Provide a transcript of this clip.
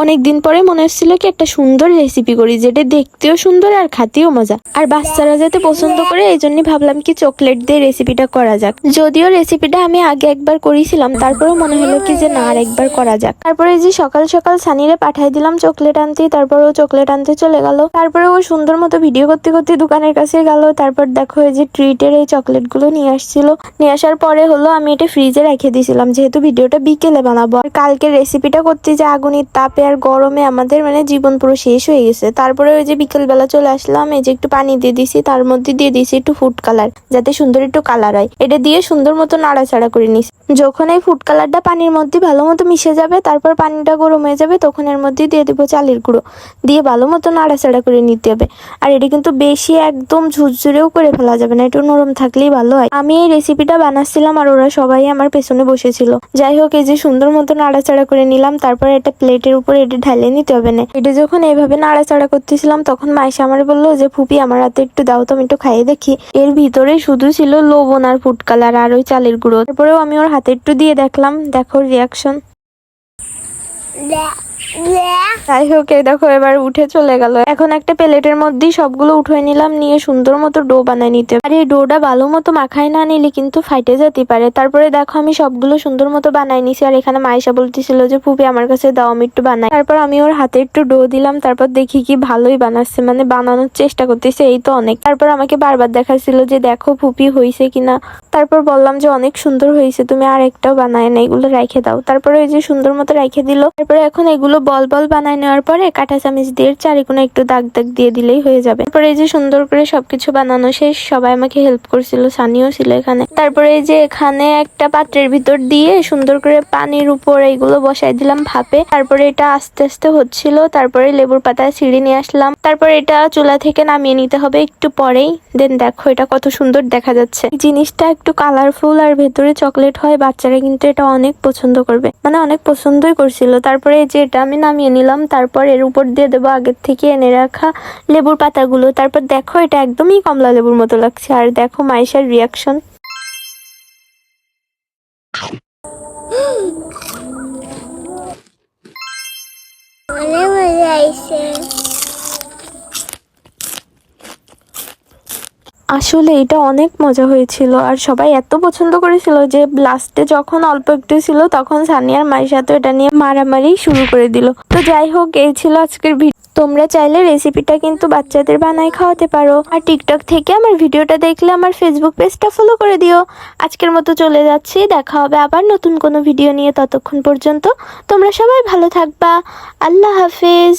অনেকদিন পরে মনে হচ্ছিল কি একটা সুন্দর রেসিপি করি, যেটা দেখতেও সুন্দর আর খাতেও মজা, আর বাচ্চারা যাতে পছন্দ করে, এই জন্য ভাবলাম কি চকলেট দিয়ে রেসিপিটা করা যাক। যদিও রেসিপিটা আমি আগে একবার করেছিলাম, তারপরেও মনে হলো কি যে না আর একবার করা যাক। তারপরে যে সকাল সকাল সানিরে পাঠাই দিলাম চকলেট আনতে, তারপর ও চকলেট আনতে চলে গেল। তারপরে ও সুন্দর মতো ভিডিও করতে করতে দোকানের কাছে গেল। তারপর দেখো এই যে ট্রিটের এই চকলেট গুলো নিয়ে আসছিল। নিয়ে আসার পরে হলো আমি এটা ফ্রিজে রেখে দিয়েছিলাম, যেহেতু ভিডিওটা বিকেলে বানাবো। আর কালকে রেসিপিটা করতে যে আগুনের তাপে আর গরমে আমাদের জীবন পুরো শেষ হয়ে গেছে। তারপরে ওই যে বিকেল বেলা চলে আসলাম, এই যে একটু পানি দিয়ে দিছি, তার মধ্যে দিয়ে দিছি একটু ফুড কালার, যাতে সুন্দর একটু কালার হয়। এটা দিয়ে সুন্দর মতো নাড়াচাড়া করে নিছি। যখন এই ফুড কালারটা পানির মধ্যে ভালো মতো মিশে যাবে, তারপর পানিটা গরম হয়ে যাবে, তখন এর মধ্যে দিয়ে দিব চালের গুঁড়ো, দিয়ে ভালো মতো নাড়াচাড়া করে নিতে হবে। আর এটা কিন্তু বেশি একদম ঝুরঝুরেও করে ফেলা যাবে না, একটু নরম থাকলেই ভালো হয়। আমি এই রেসিপিটা বানাচ্ছিলাম আর ওরা সবাই আমার পেছনে বসেছিল। যাই হোক, এই যে সুন্দর মতো নাড়াচাড়া করে নিলাম। তারপর একটা প্লেটের উপর এটা ঢালে নিতে হবে না। এটা যখন এইভাবে নাড়াচাড়া করতেছিলাম, তখন মাইশা আমার বললো যে ফুপি আমার হাতে একটু দাও তো, আমি একটু খাইয়ে দেখি। এর ভিতরে শুধু ছিল লবণ আর ফুড কালার আর ওই চালের গুঁড়ো। তারপরেও আমি ওর হাতে একটু দিয়ে দেখলাম, দেখো রিয়াকশন। যাই হোক, এই দেখো এবার উঠে চলে গেল। এখন একটা প্লেটের মধ্যে সবগুলো উঠিয়ে নিলাম, নিয়ে সুন্দর মতো ডো বানাই নিতে। আর এই ডোটা ভালো মতো মাখায় না নিলে কিন্তু ফাইটে যেতে পারে। তারপরে দেখো আমি সবগুলো সুন্দর মতো বানাই নিছি। আর এখানে মাইশা বলতেছিল যে ফুপি আমার কাছে দাও, আমি একটু বানাই। তারপর আমি ওর হাতে একটু ডো দিলাম। তারপর দেখি কি ভালোই বানাচ্ছে, বানানোর চেষ্টা করতেছে, এই তো অনেক। তারপর আমাকে বারবার দেখাচ্ছিল যে দেখো ফুপি হয়েছে কিনা। তারপর বললাম যে অনেক সুন্দর হয়েছে, তুমি আর একটাও বানায় না, এগুলো রেখে দাও। তারপরে ওই যে সুন্দর মতো রেখে দিল। তারপরে এখন এগুলো বল বল বানায় নেওয়ার পরে কাঁটা চামচ দিয়ে চারিকোণে একটু দাগ দাগ দিয়ে দিলেই হয়ে যাবে। তারপরে এই যে সুন্দর করে সবকিছু বানানো শেষ। সবাই আমাকে হেল্প করছিল, সানিও ছিল এখানে। তারপরে এই যে এখানে একটা পাত্রের ভিতর দিয়ে সুন্দর করে পানির উপর এইগুলো বসাই দিলাম ভাপে। তারপরে এটা আস্তে আস্তে হচ্ছিল। তারপরে লেবুর পাতা ছিঁড়ে নিয়ে আসলাম। তারপর এটা চুলা থেকে নামিয়ে নিতে হবে একটু পরেই। দেন দেখো এটা কত সুন্দর দেখা যাচ্ছে। জিনিসটা একটু কালারফুল আর ভেতরে চকলেট হয়, বাচ্চারা কিন্তু এটা অনেক পছন্দ করবে, অনেক পছন্দই করছিল। তারপরে এই যে এটা আমি নামিয়ে নিলাম। তারপর এর উপর দিয়ে দেবো আগের থেকে এনে রাখা লেবুর পাতাগুলো। তারপর দেখো এটা একদমই কমলা লেবুর মতো লাগছে। আর দেখো মাইশার রিয়াকশন। আসলে এটা অনেক মজা হয়েছিল আর সবাই এত পছন্দ করেছিল যে লাস্টে যখন অল্প একটু ছিল, তখন সানিয়ার মায়ের সাথে এটা নিয়ে মারামারি শুরু করে দিল। তো যাই হোক, এই ছিল আজকের ভিডিও। তোমরা চাইলে রেসিপিটা কিন্তু বাচ্চাদের বানাই খাওয়াতে পারো। আর টিকটক থেকে আমার ভিডিওটা দেখলে আমার ফেসবুক পেজটা ফলো করে দিও। আজকের মতো চলে যাচ্ছি, দেখা হবে আবার নতুন কোনো ভিডিও নিয়ে। ততক্ষণ পর্যন্ত তোমরা সবাই ভালো থাকবা। আল্লাহ হাফেজ।